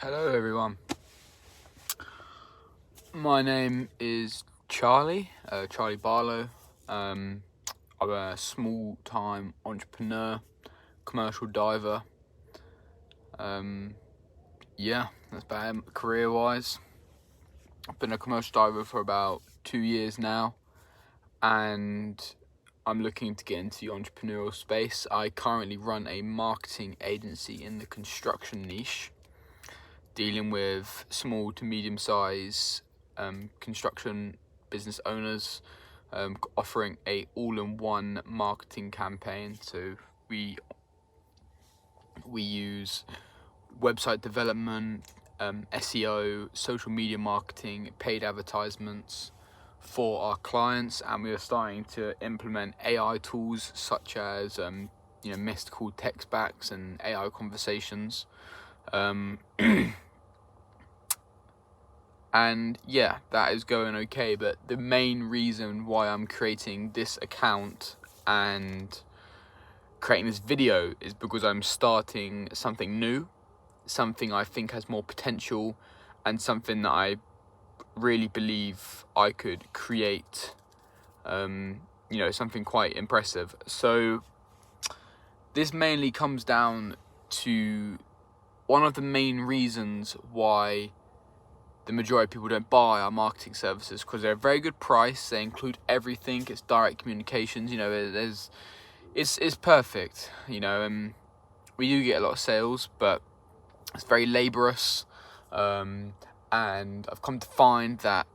Hello everyone, my name is Charlie Barlow. I'm a small-time entrepreneur, commercial diver. That's about it. Career-wise, I've been a commercial diver for about 2 years now, and I'm looking to get into the entrepreneurial space. I currently run a marketing agency in the construction niche, dealing with small to medium-size construction business owners, offering a all-in-one marketing campaign. So we use website development, SEO, social media marketing, paid advertisements for our clients, and we are starting to implement AI tools such as missed call text backs and AI conversations. And yeah, that is going okay, but the main reason why I'm creating this account and creating this video is because I'm starting something new, something I think has more potential, and something that I really believe I could create, something quite impressive. So this mainly comes down to one of the main reasons why the majority of people don't buy our marketing services, because they're a very good price. They include everything. It's direct communications. It's perfect. And we do get a lot of sales, but it's very laborious. And I've come to find that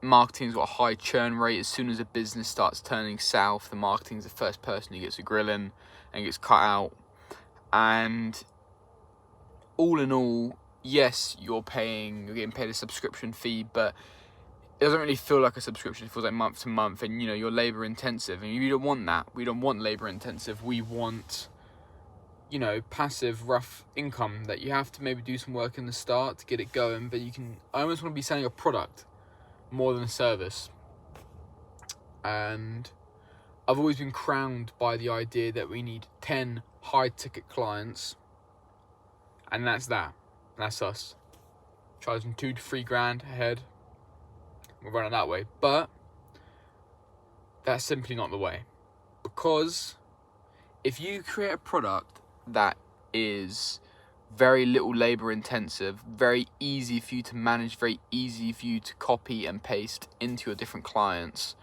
marketing's got a high churn rate. As soon as a business starts turning south, the marketing's the first person who gets a grilling and gets cut out. And all in all, yes, you're getting paid a subscription fee, but it doesn't really feel like a subscription. It feels like month to month, and you're labor intensive, and you don't want that. We don't want labor intensive. We want, passive, rough income that you have to maybe do some work in the start to get it going, but I almost want to be selling a product more than a service. And I've always been crowned by the idea that we need 10 high ticket clients, and that's us. Charge them $2,000 to $3,000 a head. We'll run it that way. But that's simply not the way. Because if you create a product that is very little labor intensive, very easy for you to manage, very easy for you to copy and paste into your different clients,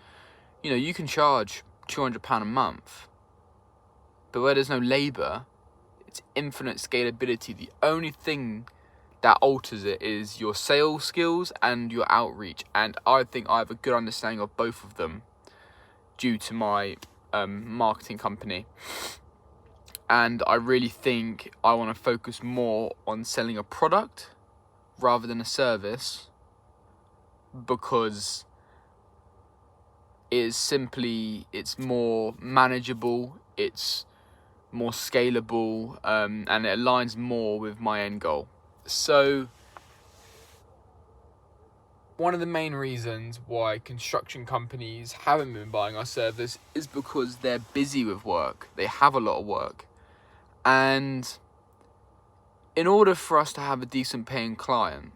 you can charge £200 a month. But where there's no labor, it's infinite scalability. The only thing that alters it is your sales skills and your outreach, and I think I have a good understanding of both of them due to my marketing company. And I really think I want to focus more on selling a product rather than a service, because it's more manageable, it's more scalable, and it aligns more with my end goal. So one of the main reasons why construction companies haven't been buying our service is because they're busy with work. They have a lot of work. And in order for us to have a decent paying client,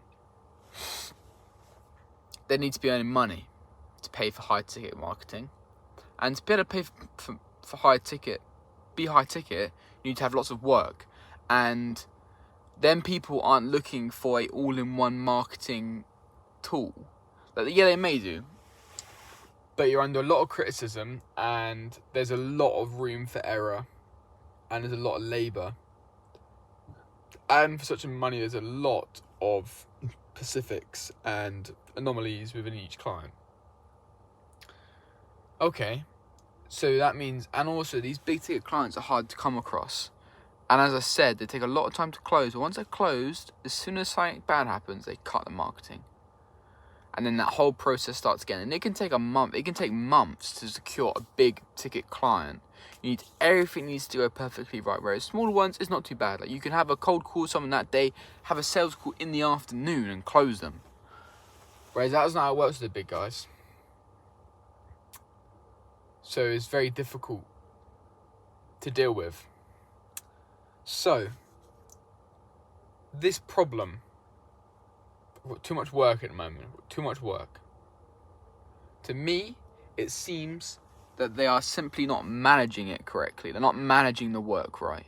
they need to be earning money to pay for high ticket marketing. And to be able to pay for high ticket, you need to have lots of work. And then people aren't looking for a all-in-one marketing tool. Yeah, they may do, but you're under a lot of criticism, and there's a lot of room for error, and there's a lot of labor, and for such money there's a lot of specifics and anomalies within each client. Okay, so that means, and also these big ticket clients are hard to come across. And as I said, they take a lot of time to close. But once they're closed, as soon as something bad happens, they cut the marketing. And then that whole process starts again. And it can take a month. It can take months to secure a big ticket client. Everything needs to go perfectly right. Whereas smaller ones, it's not too bad. Like, you can have a cold call someone that day, have a sales call in the afternoon and close them. Whereas that's not how it works with the big guys. So it's very difficult to deal with. So, this problem We've got too much work at the moment. Too much work. To me, it seems that they are simply not managing it correctly. They're not managing the work right.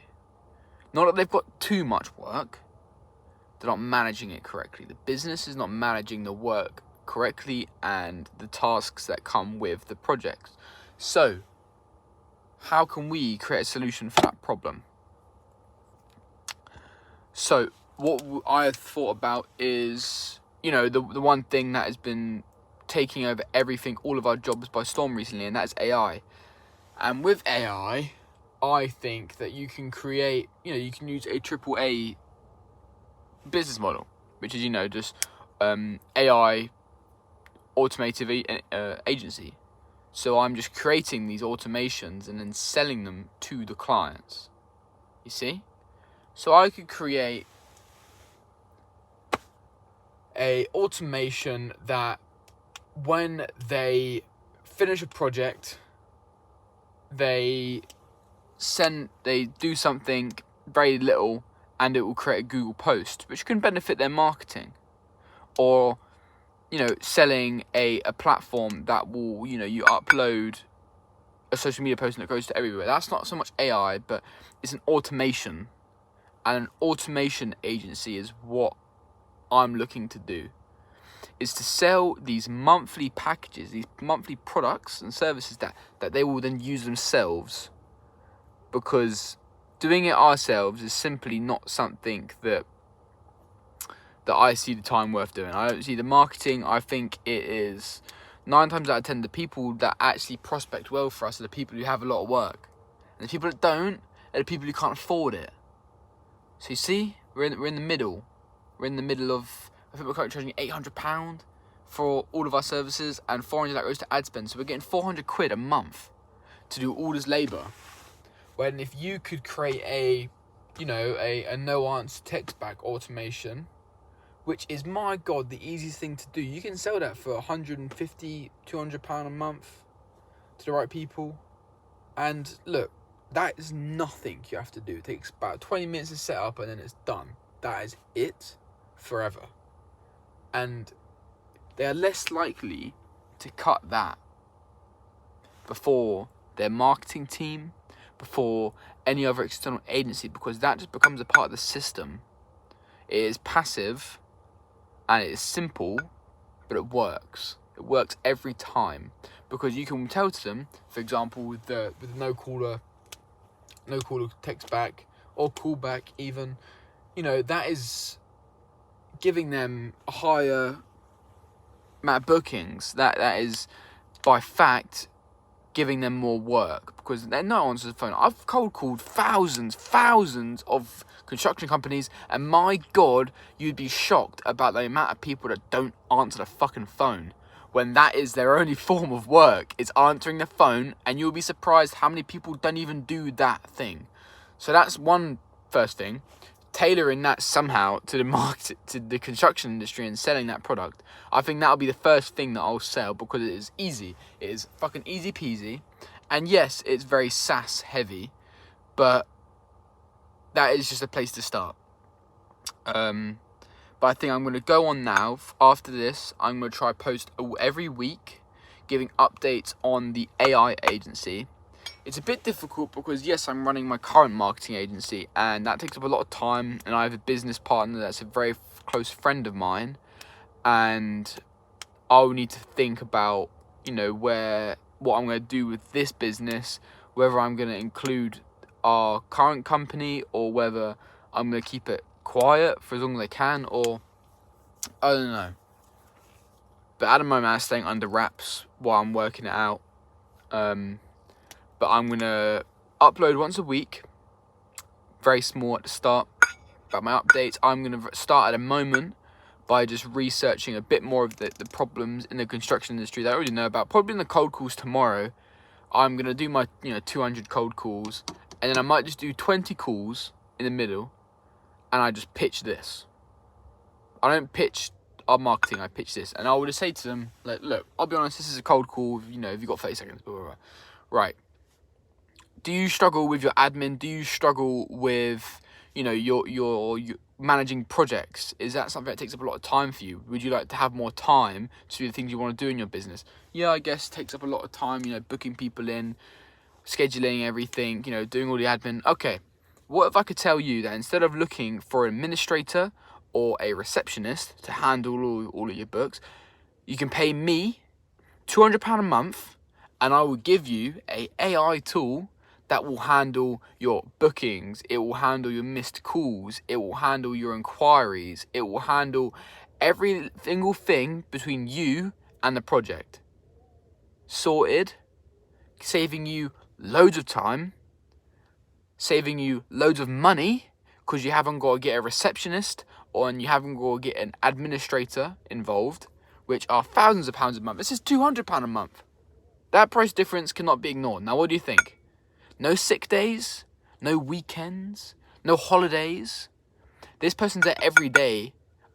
Not that they've got too much work. They're not managing it correctly. The business is not managing the work correctly and the tasks that come with the projects. So, how can we create a solution for that problem? So, what I have thought about is, the one thing that has been taking over everything, all of our jobs by storm recently, and that's AI. And with AI, I think that you can create, you can use a AAA business model, which is, just AI automotive agency. So I'm just creating these automations and then selling them to the clients. You see? So I could create a automation that when they finish a project, they do something very little and it will create a Google post, which can benefit their marketing. Or, selling a platform that will, you upload a social media post and it goes to everywhere. That's not so much AI, but it's an automation. And an automation agency is what I'm looking to do. Is to sell these monthly packages, these monthly products and services that they will then use themselves. Because doing it ourselves is simply not something that I see the time worth doing. I don't see the marketing. I think it is 9 times out of 10 the people that actually prospect well for us are the people who have a lot of work, and the people that don't are the people who can't afford it. So you see, we're in the middle. We're in the middle of, I think we're currently charging £800 for all of our services, and 400 that goes to ad spend. So we're getting 400 quid a month to do all this labour. When if you could create a no answer text back automation, which is, my God, the easiest thing to do. You can sell that for £150, £200 a month to the right people. And look, that is nothing you have to do. It takes about 20 minutes to set up and then it's done. That is it forever. And they are less likely to cut that before their marketing team, before any other external agency, because that just becomes a part of the system. It is passive and it is simple, but it works. It works every time, because you can tell to them, for example, with the no caller text back or callback even, that is giving them a higher amount of bookings. That is by fact giving them more work, because they're not answering the phone. I've cold called thousands of construction companies, and my God, you'd be shocked about the amount of people that don't answer the fucking phone, when that is their only form of work, is answering the phone, and you'll be surprised how many people don't even do that thing. So that's one first thing. Tailoring that somehow to the market, to the construction industry, and selling that product. I think that'll be the first thing that I'll sell, because it is easy. It is fucking easy peasy. And yes, it's very SaaS heavy, but that is just a place to start. But I think I'm going to go on now. After this, I'm going to try post every week, giving updates on the AI agency. It's a bit difficult because, yes, I'm running my current marketing agency, and that takes up a lot of time, and I have a business partner that's a very close friend of mine, and I'll need to think about, what I'm going to do with this business, whether I'm going to include our current company or whether I'm going to keep it quiet for as long as I can, or I don't know. But at the moment, I'm staying under wraps while I'm working it out. But I'm going to upload once a week, very small at the start, about my updates. I'm going to start at the moment by just researching a bit more of the problems in the construction industry that I already know about. Probably in the cold calls tomorrow, I'm going to do my 200 cold calls, and then I might just do 20 calls in the middle, and I just pitch this. I don't pitch our marketing, I pitch this. And I would just say to them, like, look, I'll be honest, this is a cold call, if you've got 30 seconds, blah, blah, blah. Right. Do you struggle with your admin? Do you struggle with, your managing projects? Is that something that takes up a lot of time for you? Would you like to have more time to do the things you want to do in your business? Yeah, I guess it takes up a lot of time, you know, booking people in, scheduling everything, you know, doing all the admin. Okay, what if I could tell you that instead of looking for an administrator or a receptionist to handle all of your books, you can pay me £200 a month, and I will give you a AI tool that will handle your bookings, it will handle your missed calls, it will handle your inquiries, it will handle every single thing between you and the project. Sorted, saving you loads of time, saving you loads of money, because you haven't got to get a receptionist or you haven't got to get an administrator involved, which are thousands of pounds a month. This is £200 a month. That price difference cannot be ignored. Now, what do you think? No sick days, no weekends, no holidays. This person's there every day,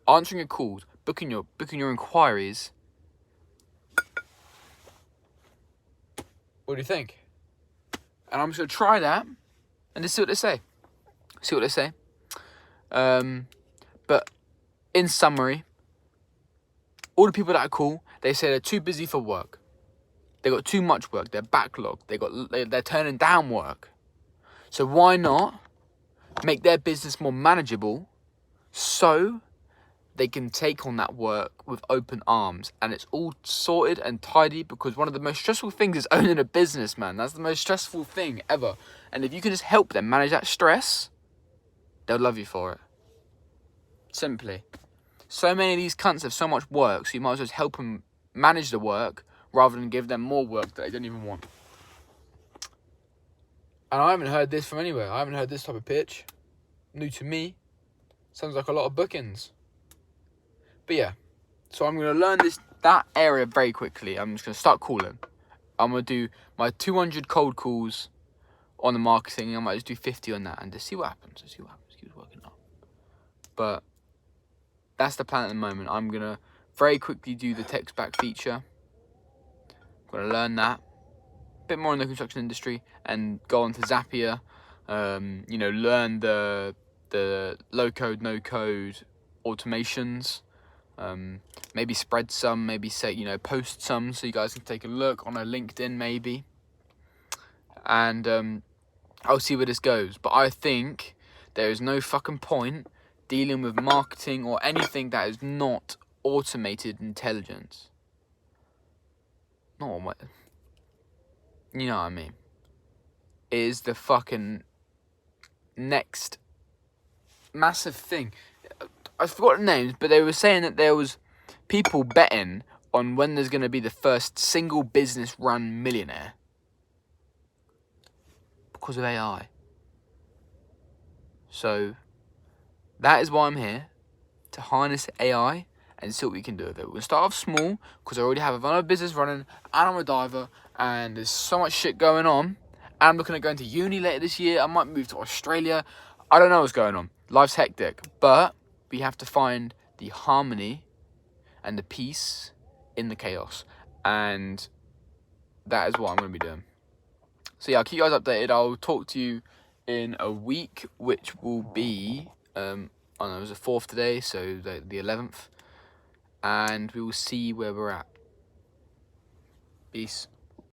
answering your calls, booking your inquiries. What do you think? And I'm just gonna try that and just see what they say. But in summary, all the people that I call, they say they're too busy for work. They got too much work. They're backlogged. They're turning down work. So why not make their business more manageable so they can take on that work with open arms, and it's all sorted and tidy? Because one of the most stressful things is owning a business, man. That's the most stressful thing ever. And if you can just help them manage that stress, they'll love you for it. Simply. So many of these cunts have so much work, so you might as well just help them manage the work rather than give them more work that they don't even want. And I haven't heard this from anywhere. I haven't heard this type of pitch. New to me. Sounds like a lot of bookings. But yeah, so I'm going to learn that area very quickly. I'm just going to start calling. I'm going to do my 200 cold calls on the marketing. I might just do 50 on that and just see what happens. Keep working up. But that's the plan at the moment. I'm going to very quickly do the text back feature. I'm going to learn that. A bit more in the construction industry and go on to Zapier. Learn the low code, no code automations. Maybe spread some, maybe post some so you guys can take a look on a LinkedIn maybe. And I'll see where this goes. But I think there is no fucking point dealing with marketing or anything that is not automated intelligence. You know what I mean? It is the fucking next massive thing. I forgot the names, but they were saying that there was people betting on when there's going to be the first single business run millionaire because of AI. So that is why I'm here, to harness AI and see what we can do with it. We're going to start off small because I already have another business running and I'm a diver and there's so much shit going on. And I'm looking at going to uni later this year. I might move to Australia. I don't know what's going on. Life's hectic, but we have to find the harmony and the peace in the chaos. And that is what I'm going to be doing. So yeah, I'll keep you guys updated. I'll talk to you in a week, which will be, I don't know, it was the 4th today, so the 11th. And we will see where we're at. Peace.